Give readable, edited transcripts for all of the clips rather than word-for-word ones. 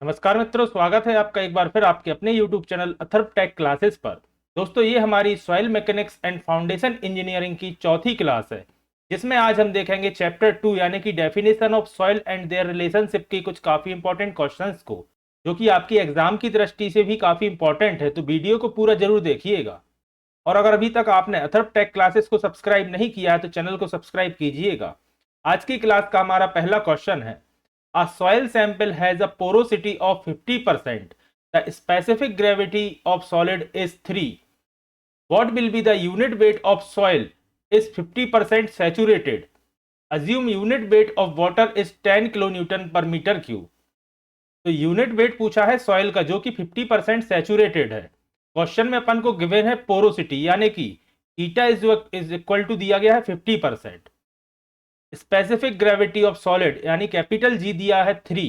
नमस्कार मित्रों, स्वागत है आपका एक बार फिर आपके अपने YouTube channel Atharva tech classes पर। दोस्तों, ये हमारी soil mechanics and foundation engineering की चौथी क्लास है, जिसमें आज हम देखेंगे चैप्टर 2 यानी कि definition of soil and their relationship की कुछ काफ़ी इंपॉर्टेंट क्वेश्चंस को, जो कि आपकी एग्जाम की दृष्टि से भी काफ़ी इंपॉर्टेंट है। तो वीडियो को पूरा जरूर देखिएगा। और अगर अभी तक आपने अथर्व टेक क्लासेस को सब्सक्राइब नहीं किया है तो चैनल को सब्सक्राइब कीजिएगा। आज की क्लास का हमारा पहला क्वेश्चन है, a soil sample has a porosity of 50%. The specific gravity of solid is 3. What will be the unit weight of soil is 50% saturated? Assume unit weight of water is 10 kilonewton per meter cube. तो unit weight पूछा है soil का जो कि 50% saturated है। Question में अपन को given है पोरोसिटी यानी कि ईटा इज इक्वल टू दिया गया है 50%। स्पेसिफिक ग्रेविटी ऑफ सॉलिड यानी कैपिटल जी दिया है 3।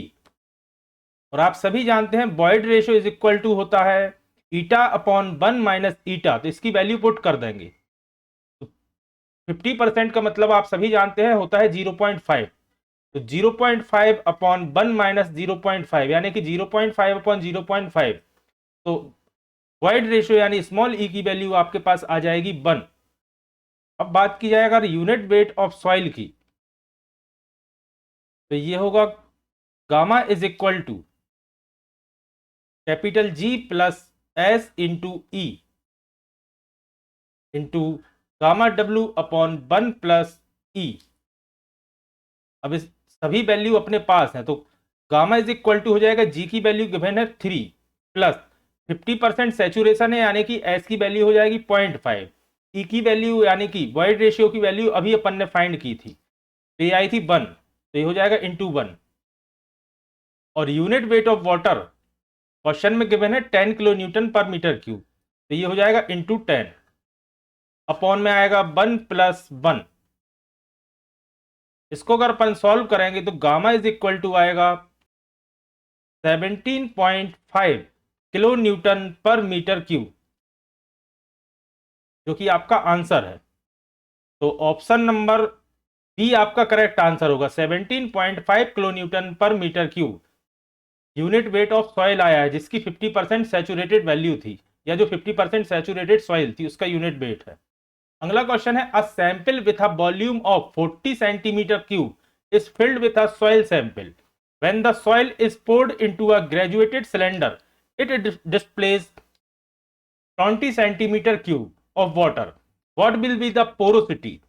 और आप सभी जानते हैं void ratio is equal to होता है ईटा अपॉन 1 माइनस ईटा, तो इसकी वैल्यू पुट कर देंगे। तो 50% का मतलब आप सभी जानते हैं होता है 0.5। तो 0.5 अपॉन 1 माइनस 0.5 यानी कि 0.5 अपॉन 0.5। तो बॉयड रेशियो यानी स्मॉल ई की वैल्यू आपके पास आ जाएगी 1। अब बात की जाए अगर यूनिट वेट ऑफ सॉइल की, तो ये होगा gamma is equal to capital G plus S into E into gamma W upon 1 plus E. अब इस सभी वैल्यू अपने पास है तो गामा इज इक्वल टू हो जाएगा जी की वैल्यू गिवन है 3 प्लस 50% सेचुरेशन है यानी कि एस की वैल्यू हो जाएगी 0.5। ई की वैल्यू यानी कि वॉइड रेशियो की वैल्यू अभी अपन ने फाइंड की थी, तो ये आई थी 1, तो ये हो जाएगा इंटू 1। और unit weight of water question में गिवन है 10 किलो न्यूटन पर मीटर क्यूब, तो ये हो जाएगा इंटू 10 अपॉन में आएगा 1 प्लस 1। इसको अगर अपन सॉल्व करेंगे तो गामा इज इक्वल टू आएगा 17.5 किलो न्यूटन पर मीटर क्यूब, जो कि आपका आंसर है। तो ऑप्शन नंबर बी आपका करेक्ट आंसर होगा। 17.5 किलो न्यूटन पर metre cube unit weight of soil आया है, जिसकी 50% सैचुरेटेड वैल्यू थी, या जो 50% सैचुरेटेड सॉइल थी उसका यूनिट वेट है। अगला क्वेश्चन है, a sample with a volume of 40 centimetre cube is filled with a soil sample. When the soil is poured into a graduated cylinder, it displays 20 centimetre cube of water. What will be the porosity?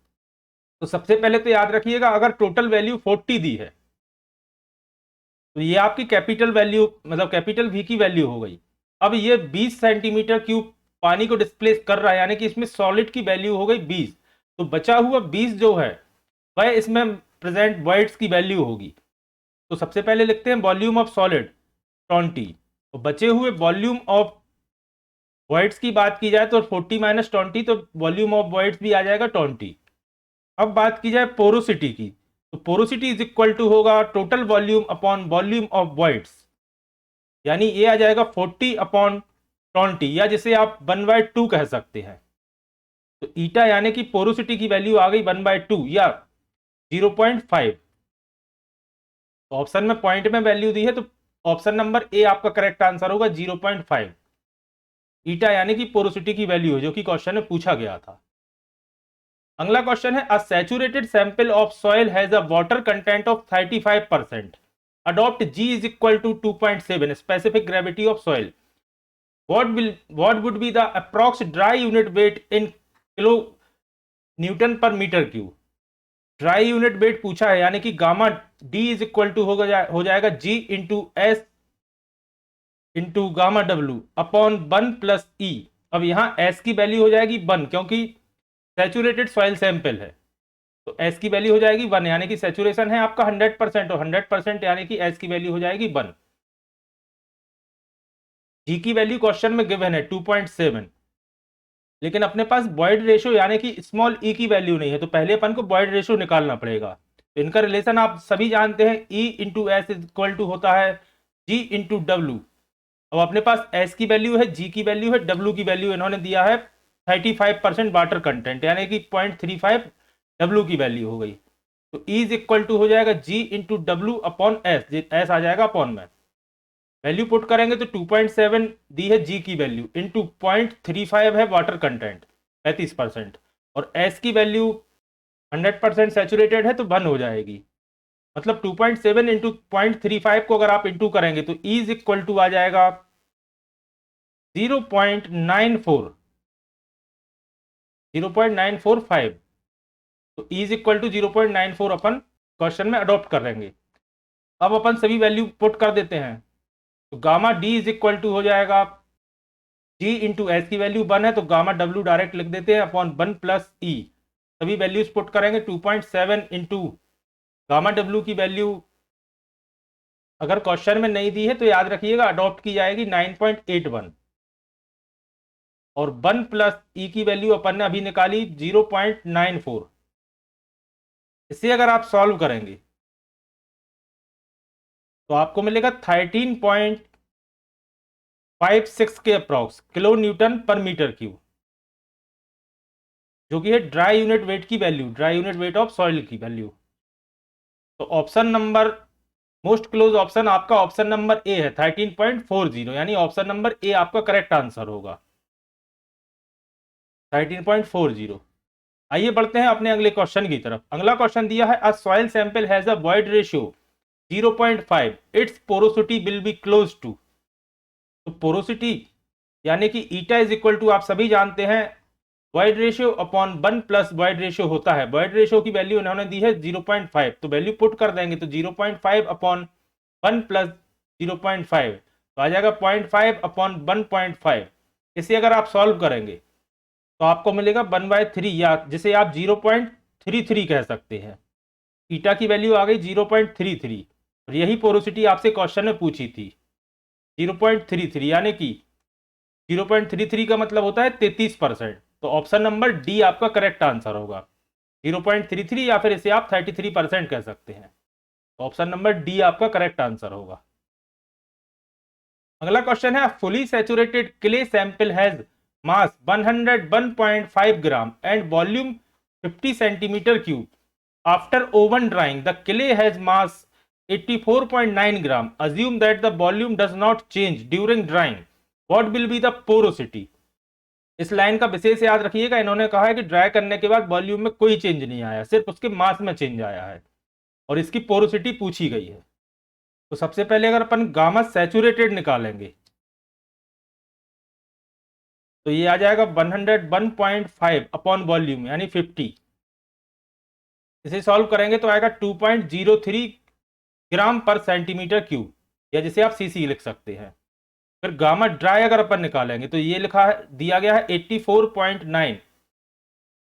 तो सबसे पहले तो याद रखिएगा, अगर total value 40 दी है तो ये आपकी कैपिटल वैल्यू मतलब कैपिटल वी की वैल्यू हो गई। अब ये 20 सेंटीमीटर क्यूब पानी को डिस्प्लेस कर रहा है यानी कि इसमें सॉलिड की वैल्यू हो गई 20। तो बचा हुआ 20 जो है वह इसमें प्रेजेंट वॉइड्स की वैल्यू होगी। तो सबसे पहले लिखते हैं वॉल्यूम ऑफ सॉलिड 20, तो बचे हुए वॉल्यूम ऑफ वॉइड्स की बात की जाए तो 40 माइनस 20, तो वॉल्यूम ऑफ वॉइड्स भी आ जाएगा 20। अब बात की जाए पोरोसिटी की, तो पोरोसिटी इज इक्वल टू होगा total volume upon volume of voids, यानी ये आ जाएगा 40 अपॉन 20, या जिसे आप 1/2 कह सकते हैं। तो ईटा यानी कि पोरोसिटी की वैल्यू आ गई 1/2 या 0.5। तो ऑप्शन में पॉइंट में वैल्यू दी है तो ऑप्शन नंबर ए आपका करेक्ट आंसर होगा 0.5। ईटा यानी कि पोरोसिटी की वैल्यू है, जो कि क्वेश्चन में पूछा गया था। अगला क्वेश्चन है, a saturated sample of soil has a water content of 35%। Adopt G is equal to 2.7 specific gravity of soil. what would be the approx dry unit weight in kilo newton पर metre cube? Dry unit weight पूछा है यानी कि gamma D is equal to हो जाएगा G into S into gamma W upon 1 plus E. अब यहां S की वैल्यू हो जाएगी 1 क्योंकि सैचुरेटेड सॉइल सैंपल है, तो एस की वैल्यू हो जाएगी 1 यानी कि सैचुरेशन है आपका 100% और 100% यानी कि एस की वैल्यू हो जाएगी 1। जी की वैल्यू क्वेश्चन में गिवन है 2.7, लेकिन अपने पास बॉयड रेशियो यानी कि स्मॉल ई की वैल्यू नहीं है, तो पहले अपन को बॉयड रेशियो निकालना पड़ेगा। तो इनका रिलेशन आप सभी जानते हैं, e into s is equal to होता है जी इंटू डब्ल्यू। अब अपने पास एस की वैल्यू है, जी की वैल्यू है, डब्ल्यू की वैल्यू इन्होंने दिया है 35% वाटर कंटेंट यानी कि 0.35 डब्ल्यू की वैल्यू हो गई। तो ई इज इक्वल टू हो जाएगा G into W upon S, S आ जाएगा अपॉन में। वैल्यू पुट करेंगे तो 2.7 दी है जी की वैल्यू, इंटू 0.35 है वाटर कंटेंट 35%, और एस की वैल्यू 100% सेचुरेटेड है तो 1 हो जाएगी। मतलब 2.7 इंटू 0.35 को अगर आप इंटू करेंगे तो ई इज इक्वल टू आ जाएगा 0.94, 0.945। तो ई इज इक्वल टू 0.94 अपन क्वेश्चन में अडॉप्ट कर लेंगे। अब अपन सभी वैल्यू पुट कर देते हैं, तो gamma D is equal to हो जाएगा जी इंटू एस की वैल्यू 1 है तो गामा डब्ल्यू डायरेक्ट लिख देते हैं अपॉन 1 प्लस ई। सभी वैल्यूज पुट करेंगे, 2.7 इंटू गामा डब्ल्यू की वैल्यू अगर क्वेश्चन में नहीं दी है तो याद रखिएगा अडॉप्ट की जाएगी 9.81, और 1 प्लस ई की वैल्यू अपन ने अभी निकाली 0.94। इसे अगर आप सॉल्व करेंगे तो आपको मिलेगा 13.56 के अप्रॉक्स किलो न्यूटन पर मीटर क्यूब, जो कि है ड्राई यूनिट वेट की value, dry unit weight of soil की वैल्यू। तो option number most close option आपका ऑप्शन नंबर ए है 13.40, यानी ऑप्शन नंबर ए आपका करेक्ट आंसर होगा 13.40। आइए बढ़ते हैं अपने अगले क्वेश्चन की तरफ। अगला क्वेश्चन दिया है, a soil sample has a void ratio 0.5, it's porosity will be close to. तो पोरोसिटी यानी कि ईटा इज इक्वल टू आप सभी जानते हैं void ratio upon 1 plus void ratio होता है। वॉइड रेशियो की वैल्यू इन्होंने दी है 0.5, तो वैल्यू पुट कर देंगे तो 0.5 अपॉन 1 प्लस 0.5 तो आ जाएगा 0.5 अपॉन 1.5। इसे अगर आप सॉल्व करेंगे तो आपको मिलेगा 1/3, या जिसे आप 0.33 कह सकते हैं। ईटा की वैल्यू आ गई 0.33, और यही पोरोसिटी आपसे क्वेश्चन में पूछी थी 0.33, यानी कि 0.33 का मतलब होता है 33%। तो ऑप्शन नंबर डी आपका करेक्ट आंसर होगा 0.33, या फिर इसे आप 33% कह सकते हैं। ऑप्शन नंबर डी आपका करेक्ट आंसर होगा। अगला क्वेश्चन है, fully saturated clay sample has mass 101.5 gram and volume 50 centimetre cube. After oven drawing the clay has mass 84.9 gram. Assume that the volume does not change during drawing, what will be the porosity. इस line का विशेष याद रखिएगा, इन्होंने कहा है कि dry करने के बाद वॉल्यूम में कोई चेंज नहीं आया, सिर्फ उसके मास में चेंज आया है, और इसकी पोरोसिटी पूछी गई है। तो सबसे पहले अगर अपन गामा सैचुरेटेड निकालेंगे तो ये आ जाएगा 101.5 अपॉन वॉल्यूम यानी 50। इसे सॉल्व करेंगे तो आएगा 2.03 ग्राम पर सेंटीमीटर क्यूब, या जिसे आप सीसी लिख सकते हैं। फिर गामा ड्राई अगर अपन निकालेंगे तो ये लिखा है, दिया गया है 84.9,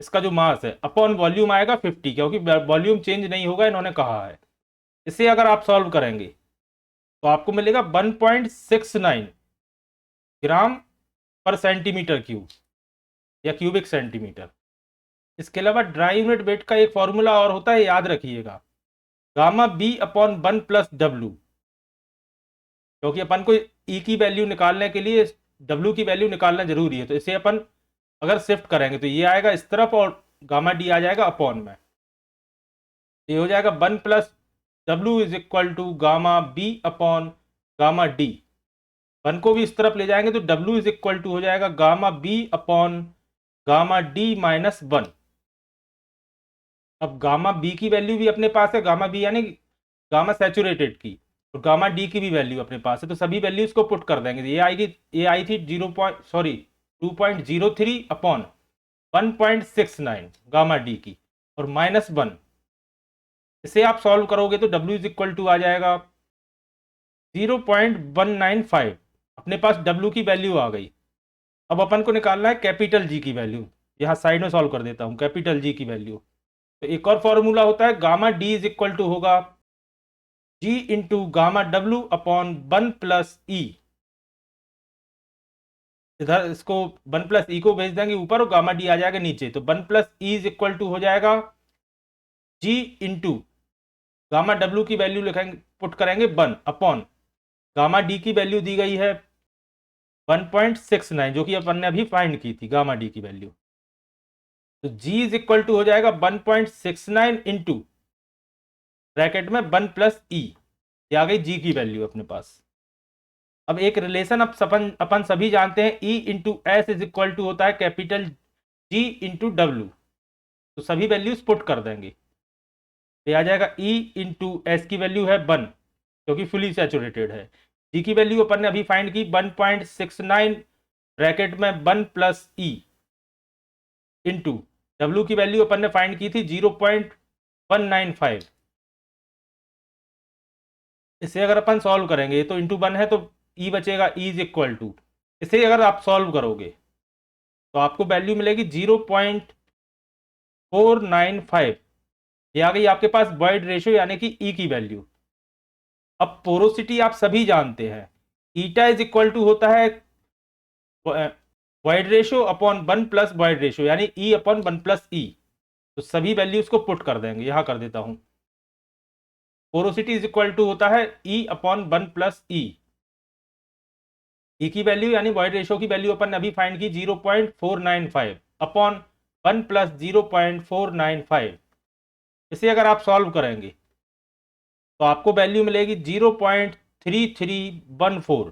इसका जो मास है अपॉन वॉल्यूम आएगा 50, क्योंकि वॉल्यूम चेंज नहीं होगा इन्होंने कहा है। इसे अगर आप सॉल्व करेंगे तो आपको मिलेगा 1.69 ग्राम पर सेंटीमीटर क्यूब या क्यूबिक सेंटीमीटर। इसके अलावा ड्राई यूनिट वेट का एक फॉर्मूला और होता है, याद रखिएगा, गामा बी अपॉन 1 प्लस डब्ल्यू, क्योंकि अपन को ई की वैल्यू निकालने के लिए डब्ल्यू की वैल्यू निकालना जरूरी है। तो इसे अपन अगर शिफ्ट करेंगे तो ये आएगा इस तरफ और गामा डी आ जाएगा अपॉन में। ये हो जाएगा 1 प्लस डब्ल्यू is equal to gamma b upon gamma d. 1 को भी इस तरफ ले जाएंगे तो डब्ल्यू इज इक्वल टू हो जाएगा gamma b upon gamma d minus 1। अब गामा बी की वैल्यू भी अपने पास है, गामा बी यानी गामा सैचुरेटेड की, और गामा डी की भी वैल्यू अपने पास है, तो सभी वैल्यूज को पुट कर देंगे। ये आएगी, ये आई थी 2.03 अपॉन 1.69 गामा डी की, और माइनस 1। इसे आप सॉल्व करोगे तो W इज इक्वल टू आ जाएगा 0.195। अपने पास W की वैल्यू आ गई। अब अपन को निकालना है कैपिटल G की वैल्यू। यहाँ साइड में सॉल्व कर देता हूँ कैपिटल G की वैल्यू। तो एक और फॉर्मूला होता है, gamma D is equal to होगा G into gamma W upon 1 plus E. इधर इसको 1 प्लस ई को भेज देंगे ऊपर और गामा डी आ जाएगा नीचे, तो 1 plus e is equal to हो जाएगा G इंटू गामा डब्ल्यू की वैल्यू लिखेंगे, पुट करेंगे 1 अपॉन गामा डी की वैल्यू दी गई है 1.69, जो कि अपन ने अभी फाइंड की थी गामा डी की वैल्यू। तो G इज इक्वल टू हो जाएगा 1.69 इंटू ब्रैकेट में 1 प्लस ई, ये आ गई G की वैल्यू अपने पास। अब एक रिलेशन अब अपन सभी जानते हैं, E into s is equal to होता है कैपिटल G इंटू डब्ल्यू। तो सभी वैल्यूज पुट कर देंगे तो आ जाएगा E इंटू एस की वैल्यू है 1 क्योंकि फुली सैचुरेटेड है। G की वैल्यू अपन ने अभी फाइंड की 1.69 ब्रैकेट में 1 प्लस ई इंटू डब्ल्यू की वैल्यू अपन ने फाइंड की थी 0.195। इसे अगर अपन सॉल्व करेंगे तो इंटू 1 है तो ई बचेगा, ई इज इक्वल टू, इसे अगर आप सॉल्व करोगे तो आपको वैल्यू मिलेगी 0.495। ये आ गई आपके पास वॉइड रेशियो यानी कि ई की वैल्यू। अब पोरोसिटी आप सभी जानते हैं, ईटा इज इक्वल टू होता है void ratio upon 1 plus void ratio यानी ई अपॉन 1 प्लस ई। तो सभी वैल्यूज को पुट कर देंगे, यहां कर देता हूं। पोरोसिटी इज इक्वल टू होता है ई अपॉन 1 प्लस ई। ई की वैल्यू यानी वॉइड रेशियो की वैल्यू अपन ने अभी फाइंड की 0.495 अपॉन 1 प्लस 0.495। इसे अगर आप सॉल्व करेंगे तो आपको वैल्यू मिलेगी 0.3314,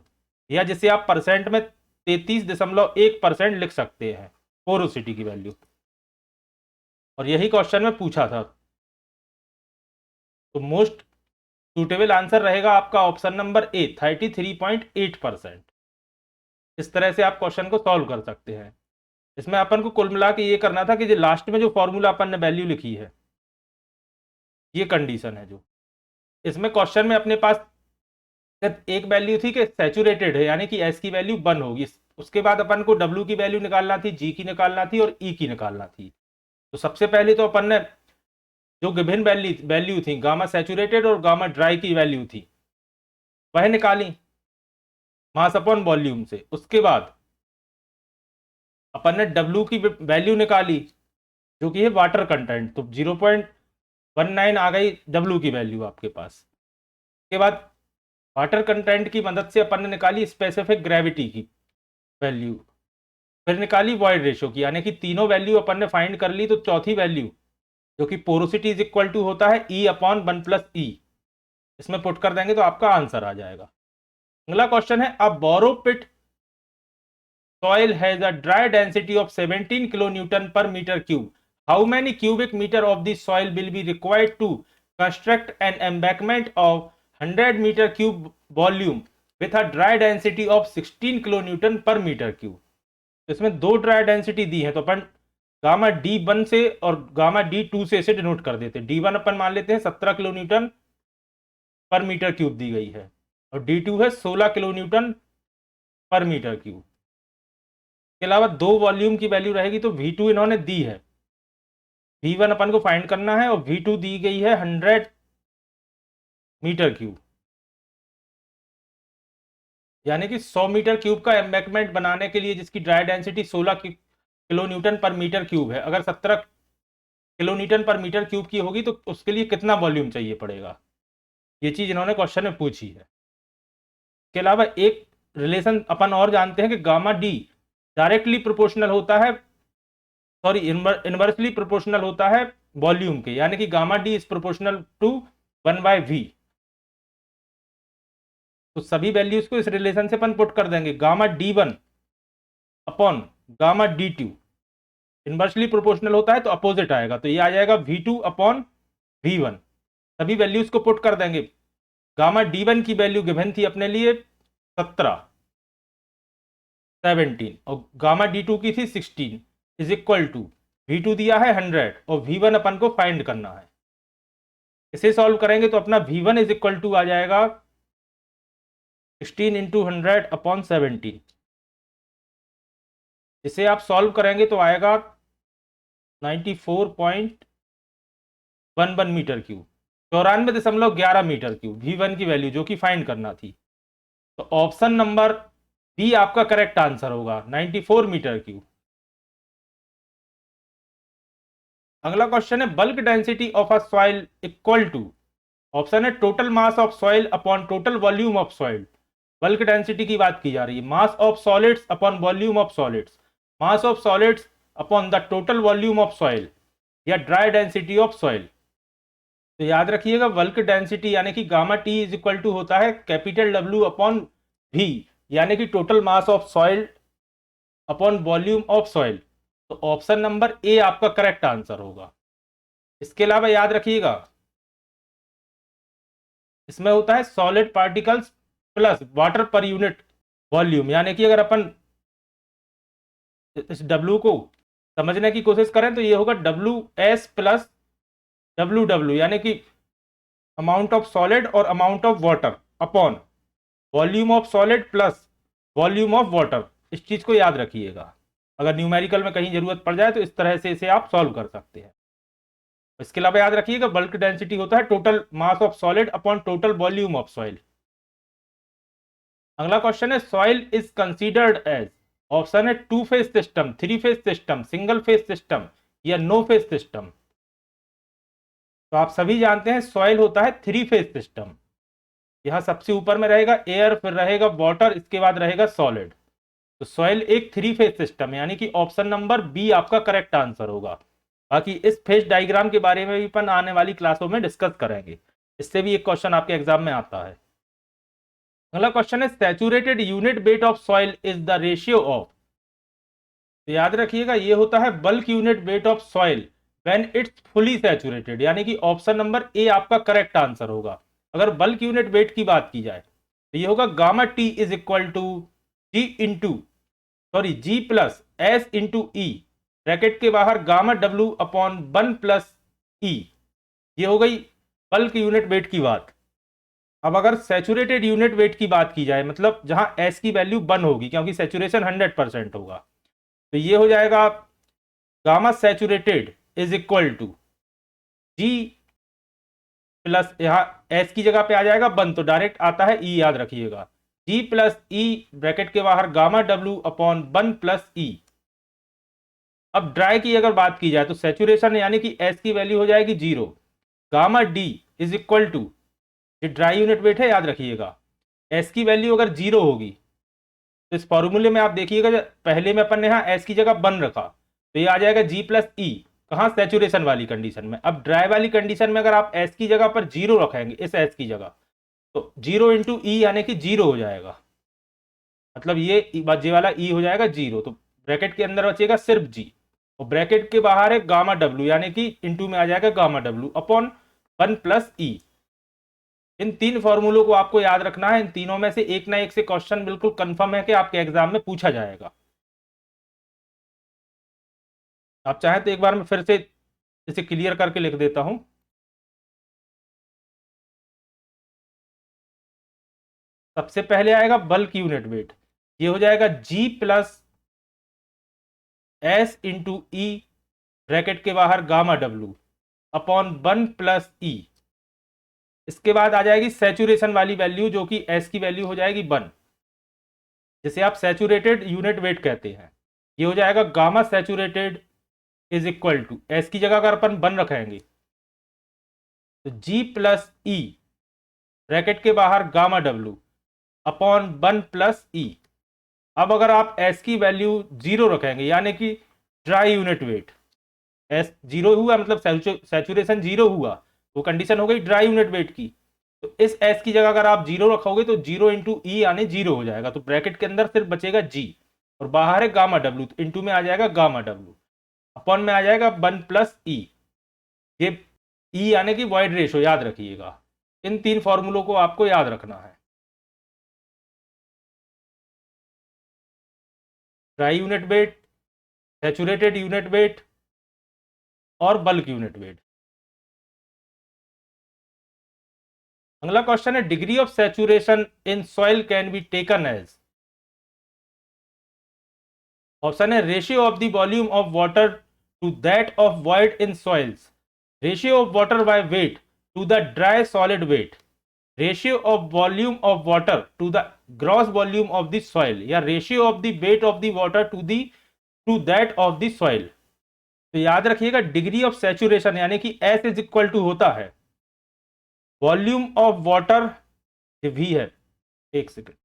या जिसे आप परसेंट में 33.1% लिख सकते हैं पोरोसिटी की वैल्यू। और यही क्वेश्चन में पूछा था, तो मोस्ट सूटेबल आंसर रहेगा आपका ऑप्शन नंबर ए 33.8%। इस तरह से आप क्वेश्चन को सॉल्व कर सकते हैं। इसमें अपन को कुल मिला के ये करना था कि जो लास्ट में जो फॉर्मूला अपन ने वैल्यू लिखी है, ये कंडीशन है जो इसमें क्वेश्चन में अपने पास सिर्फ एक वैल्यू थी कि सैचुरेटेड है यानी कि एस की वैल्यू 1 होगी। उसके बाद अपन को डब्ल्यू की वैल्यू निकालना थी, जी की निकालना थी और ई की निकालना थी। तो सबसे पहले तो अपन ने जो विभिन्न वैल्यू थी, गामा सैचुरेटेड और गामा ड्राई की वैल्यू थी, वह निकाली मास अपॉन वॉल्यूम से। उसके बाद अपन ने डब्ल्यू की वैल्यू निकाली जो कि है वाटर कंटेंट, तो 0.19 आ गई डब्ल्यू की वैल्यू आपके पास। उसके बाद वाटर कंटेंट की मदद से अपन ने निकाली स्पेसिफिक ग्रेविटी की वैल्यू, फिर निकाली वॉइड रेशियो की, यानी कि तीनों वैल्यू अपन ने फाइंड कर ली। तो चौथी वैल्यू जो कि पोरोसिटी इज इक्वल टू होता है ई अपॉन 1 प्लस ई, इसमें पुट कर देंगे तो आपका आंसर आ जाएगा। अगला क्वेश्चन है, अब बोरो पिट soil has a dry density of 17 kilonewton per meter cube. How many cubic meter of the soil will be required to construct an embankment of 100 meter cube volume with a dry density of 16 kilonewton per meter cube? इसमें दो dry density दी है तो अपन gamma D1 से और gamma D2 से इसे denote कर देते हैं। D1 अपन मान लेते हैं 17 किलोन्यूटन पर मीटर क्यूब दी गई है और D2 है 16 किलोन्यूटन पर मीटर क्यूब। के अलावा दो वॉल्यूम की वैल्यू रहेगी, तो V2 इन्होंने दी है, V1 अपन को फाइंड करना है और V2 दी गई है 100 मीटर क्यूब, यानी कि 100 मीटर क्यूब का एम्बैंकमेंट बनाने के लिए जिसकी ड्राई डेंसिटी 16 किलो न्यूटन पर मीटर क्यूब है, अगर 17 किलो न्यूटन पर मीटर क्यूब की होगी तो उसके लिए कितना वॉल्यूम चाहिए पड़ेगा, ये चीज इन्होंने क्वेश्चन में पूछी है। इसके अलावा एक रिलेशन अपन और जानते हैं कि गामा डी डायरेक्टली प्रोपोर्शनल होता है, सॉरी इनवर्सली प्रोपोर्शनल होता है वॉल्यूम के, यानी कि gamma D is proportional to 1/v। तो सभी वैल्यूज को इस रिलेशन से अपन पुट कर देंगे, gamma D1 upon gamma D2 inversely proportional होता है तो अपोजिट आएगा, तो ये आ जाएगा V2 अपॉन V1। सभी वैल्यूज को पुट कर देंगे। गामा D1 की वैल्यू गिवन थी अपने लिए 17 और गामा D2 की थी 16 इज इक्वल टू V2 दिया है 100 और V1 अपन को फाइंड करना है। इसे सॉल्व करेंगे तो अपना V1 इज इक्वल टू आ जाएगा 16 इंटू 100 अपॉन 17। इसे आप सॉल्व करेंगे तो आएगा 94.11 metre cube, 94.11 metre cube V1 की वैल्यू जो कि फाइंड करना थी। तो ऑप्शन नंबर बी आपका करेक्ट आंसर होगा, 94 मीटर क्यूब। अगला क्वेश्चन है, bulk density of a soil equal to, option है total mass of soil upon total volume of soil. Bulk density की बात की जा रही है, mass of solids upon volume of solids, mass of solids upon the total volume of soil, या dry density of soil. तो याद रखिएगा बल्क डेंसिटी यानी कि gamma t is equal to होता है कैपिटल W अपॉन V यानी कि total mass of soil upon volume of soil. तो ऑप्शन नंबर ए आपका करेक्ट आंसर होगा। इसके अलावा याद रखिएगा इसमें होता है solid particles plus water per unit volume, यानी कि अगर अपन इस W को समझने की कोशिश करें तो ये होगा WS प्लस WW, यानी कि अमाउंट ऑफ सॉलिड और amount of water upon volume of solid plus volume of water. इस चीज को याद रखिएगा, अगर न्यूमेरिकल में कहीं जरूरत पड़ जाए तो इस तरह से इसे आप सॉल्व कर सकते हैं। इसके अलावा याद रखिएगा बल्क डेंसिटी होता है total mass of solid upon total volume of soil. अगला क्वेश्चन है soil is considered as, option है 2 phase system, 3 phase system, single phase system या नो फेज सिस्टम। तो आप सभी जानते हैं सॉइल होता है 3 फेज सिस्टम। यहां सबसे ऊपर में रहेगा एयर, फिर रहेगा वाटर, इसके बाद रहेगा सॉलिड। तो सॉइल एक 3 फेज सिस्टम है, यानी कि ऑप्शन नंबर बी आपका करेक्ट आंसर होगा। बाकी इस फेज डायग्राम के बारे में भी अपन आने वाली क्लासों में डिस्कस करेंगे, इससे भी एक क्वेश्चन आपके एग्जाम में आता है। अगला क्वेश्चन है saturated unit weight of soil is the ratio of. तो याद रखिएगा ये होता है bulk unit weight of soil when it's fully saturated, यानी कि ऑप्शन नंबर ए आपका करेक्ट आंसर होगा। अगर बल्क यूनिट वेट की बात की जाए तो ये होगा gamma t is equal to G plus S into E, bracket के बाहर gamma W upon 1 plus e. ये हो गई बल्क यूनिट वेट की बात। अब अगर सैचुरेटेड यूनिट वेट की बात की जाए, मतलब जहां एस की वैल्यू 1 होगी क्योंकि सैचुरेशन 100% होगा, तो ये हो जाएगा gamma saturated is equal to G plus, यहाँ एस की जगह पे आ जाएगा 1 तो डायरेक्ट आता है ई, याद रखिएगा जी प्लस ई ब्रैकेट के बाहर gamma W upon 1 plus E. अब ड्राई की अगर बात की जाए तो सैचुरेशन यानी कि एस की वैल्यू हो जाएगी 0, gamma D is equal to, ये ड्राई यूनिट वेट है याद रखिएगा, एस की वैल्यू अगर 0 होगी तो इस फॉर्मूले में आप देखिएगा पहले में अपन ने यहाँ एस की जगह 1 रखा तो ये आ जाएगा जी प्लस ई, कहाँ सैचुरेशन वाली कंडीशन में। अब ड्राई वाली कंडीशन में अगर आप एस की जगह पर 0 रखेंगे, इस एस की जगह, तो 0 इंटू ई यानी कि 0 हो जाएगा, मतलब ये वाला ई हो जाएगा 0, तो ब्रैकेट के अंदर बचेगा सिर्फ जी और ब्रैकेट के बाहर है गामा डब्ल्यू, यानी कि इंटू में आ जाएगा गामा डब्ल्यू अपॉन 1 प्लस ई। इन 3 फॉर्मूलों को आपको याद रखना है, इन तीनों में से एक ना एक से क्वेश्चन बिल्कुल कंफर्म है कि आपके एग्जाम में पूछा जाएगा। आप चाहें तो एक बार मैं फिर से इसे क्लियर करके लिख देता हूं। सबसे पहले आएगा बल्क यूनिट वेट, ये हो जाएगा जी प्लस एस इंटू ई ब्रैकेट के बाहर gamma W upon 1 plus E. इसके बाद आ जाएगी सैचुरेशन वाली वैल्यू जो कि एस की वैल्यू हो जाएगी 1, जिसे आप सैचुरेटेड यूनिट वेट कहते हैं। ये हो जाएगा gamma saturated is equal to, s की जगह अगर अपन 1 रखेंगे तो जी प्लस ई ब्रैकेट के बाहर gamma W upon 1 plus E. अब अगर आप एस की वैल्यू 0 रखेंगे यानी कि ड्राई यूनिट वेट, एस 0 हुआ मतलब सैचुरेशन 0 हुआ, वो कंडीशन हो गई ड्राई यूनिट वेट की, तो इस एस की जगह अगर आप 0 रखोगे तो 0 इंटू ई यानी 0 हो जाएगा, तो ब्रैकेट के अंदर सिर्फ बचेगा जी और बाहर है गामा डब्ल्यू, तो इंटू में आ जाएगा गामा डब्ल्यू अपॉन में आ जाएगा 1 प्लस ई। ये ई यानी कि वॉइड रेशो याद रखिएगा। इन 3 फॉर्मूलों को आपको याद रखना है, dry unit weight, saturated unit weight और बल्क यूनिट वेट। अगला क्वेश्चन है degree of saturation in soil can be taken as, option है ratio of the volume of water to that of void in soils, ratio of water by weight to the dry solid weight, ratio of volume of water to the gross volume of the soil, या ratio of the weight of the water to that of the soil. तो याद रखिएगा degree of saturation यानी कि S is equal to होता है volume of water, ये v है, एक second,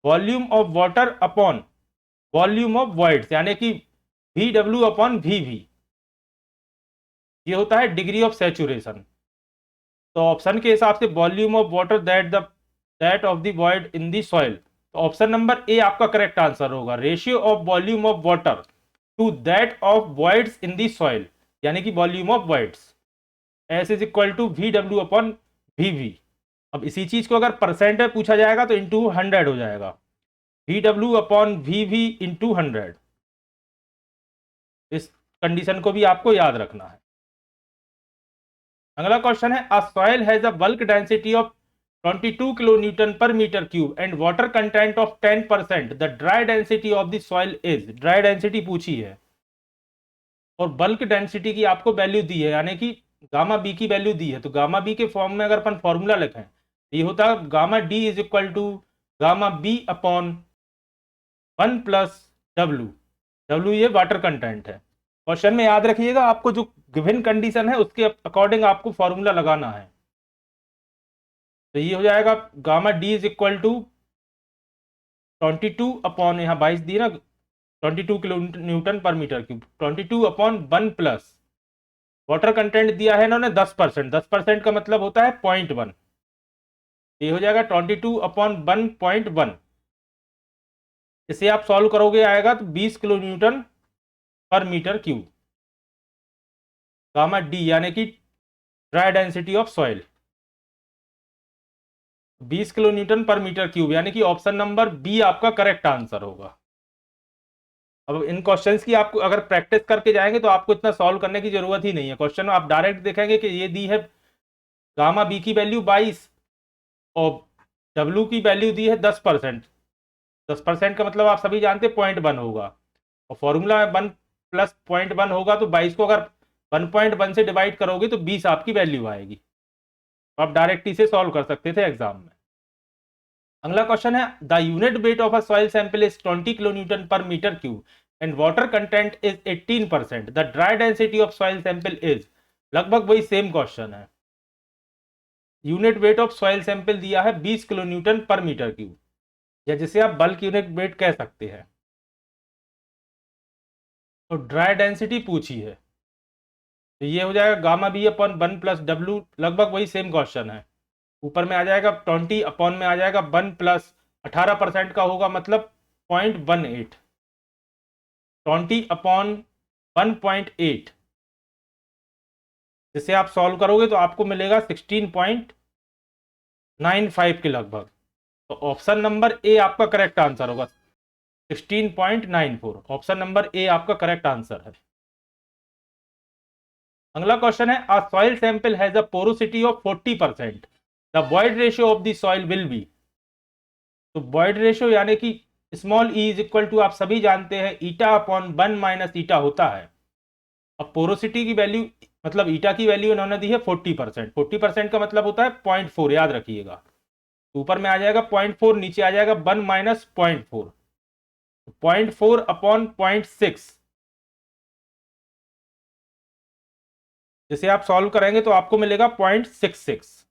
volume of water upon volume of voids यानी कि वी डब्ल्यू अपॉन वी वी, ये होता है डिग्री ऑफ सैचुरेशन। तो ऑप्शन के हिसाब से volume of water that of the void in the soil, तो ऑप्शन नंबर ए आपका करेक्ट आंसर होगा। Ratio of volume of water to that of voids in the soil, यानी कि volume of voids s is equal to v डब्ल्यू upon v v. अब इसी चीज को अगर परसेंट में पूछा जाएगा तो इंटू 100 हो जाएगा, वी डब्ल्यू अपॉन वी वी इंटू 100। इस कंडीशन को भी आपको याद रखना है। अगला क्वेश्चन है, a soil has a bulk density of 22 kilo newton पर metre cube and water content of 10%, the dry density of the soil is. Dry density पूछी है और बल्क डेंसिटी की आपको वैल्यू दी है, यानी कि गामा बी की वैल्यू दी है। तो गामा बी के फॉर्म में अगर अपन फॉर्मूला लिखें, ये होता है gamma D is equal to gamma b upon 1 plus डब्ल्यू। डब्ल्यू ये वाटर कंटेंट है। क्वेश्चन में याद रखिएगा, आपको जो गिवन कंडीशन है उसके अकॉर्डिंग आपको फॉर्मूला लगाना है। तो ये हो जाएगा gamma D is equal to 22 upon, यहाँ 22 दिए ना, 22 किलो न्यूटन पर metre cube, 22 upon 1 plus water content दिया है इन्होंने 10%। 10% का मतलब होता है 0.1। ये हो जाएगा 22 अपॉन 1.1। इसे आप सॉल्व करोगे आएगा तो 20 किलो न्यूटन पर मीटर क्यूब गामा डी, यानी कि dry density of soil 20 kilo newton पर मीटर क्यूब, यानी कि ऑप्शन नंबर बी आपका करेक्ट आंसर होगा। अब इन क्वेश्चंस की आपको अगर प्रैक्टिस करके जाएंगे तो आपको इतना सॉल्व करने की जरूरत ही नहीं है। क्वेश्चन में आप डायरेक्ट देखेंगे कि ये दी है गामा बी की वैल्यू 22 और डब्ल्यू की वैल्यू दी है 10%। 10% का मतलब आप सभी जानते हैं 0.1 होगा, और फॉर्मूला में 1 प्लस 0.1 होगा, तो 22 को अगर 1.1 से डिवाइड करोगे तो 20 आपकी वैल्यू आएगी। तो आप डायरेक्ट इसे सॉल्व कर सकते थे एग्जाम में। अगला क्वेश्चन है, the unit weight of a soil sample is 20 kilo newton पर metre cube and water content is 18%, the dry density of soil sample is. लगभग वही सेम क्वेश्चन है। Unit weight of soil sample दिया है 20 kilo newton पर metre cube, या जिसे आप बल्क यूनिट वेट कह सकते हैं। तो ड्राई डेंसिटी पूछी है, तो ये हो जाएगा गामा बी अपॉन 1 प्लस डब्ल्यू। लगभग वही सेम क्वेश्चन है। ऊपर में आ जाएगा 20 अपॉन में आ जाएगा 1 प्लस 18% का होगा, मतलब 0.18। 20 अपॉन 1.8, जिसे आप सॉल्व करोगे तो आपको मिलेगा 16.95 के लगभग। तो ऑप्शन नंबर ए आपका करेक्ट आंसर होगा, 16.94। ऑप्शन नंबर ए आपका करेक्ट आंसर है। अगला क्वेश्चन है, a soil sample has a porosity of 40%, the void ratio of the soil will be. तो वॉइड रेशियो यानी कि small e is equal to, आप सभी जानते हैं, ईटा अपॉन 1 माइनस ईटा होता है। अब पोरोसिटी की वैल्यू मतलब ईटा की वैल्यू इन्होंने दी है 40%। 40% का मतलब होता है 0.4, याद रखिएगा। ऊपर में आ जाएगा 0.4, नीचे आ जाएगा 1 माइनस 0.4, 0.4 अपॉन 0.6। जिसे आप सॉल्व करेंगे तो आपको मिलेगा 0.66।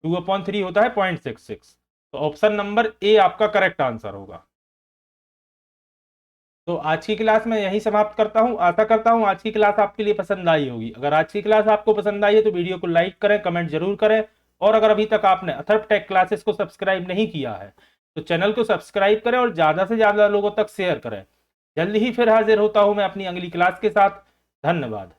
2 अपॉन 3 होता है 0.66। तो ऑप्शन नंबर ए आपका करेक्ट आंसर होगा। तो आज की क्लास में यही समाप्त करता हूं। आशा करता हूं आज की क्लास आपके लिए पसंद आई होगी। अगर आज की क्लास आपको पसंद आई है तो वीडियो को लाइक करें, कमेंट जरूर करें, और अगर अभी तक आपने अथर्व टेक क्लासेस को सब्सक्राइब नहीं किया है तो चैनल को सब्सक्राइब करें और ज्यादा से ज्यादा लोगों तक शेयर करें। जल्दी ही फिर हाजिर होता हूं मैं अपनी अगली क्लास के साथ। धन्यवाद।